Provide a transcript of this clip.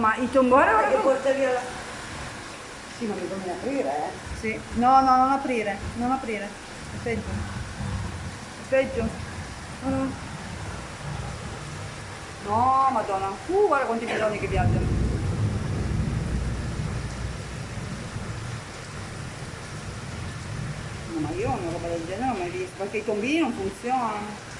ma i tomboni ora che porta via la... Sì, ma mi conviene aprire, eh? Sì, no, no, non aprire, non aprire, è peggio. È peggio. Mm. No, madonna, guarda quanti bidoni che viaggiano. No, ma io una roba del genere non l'ho mai vista, perché i tombini non funzionano.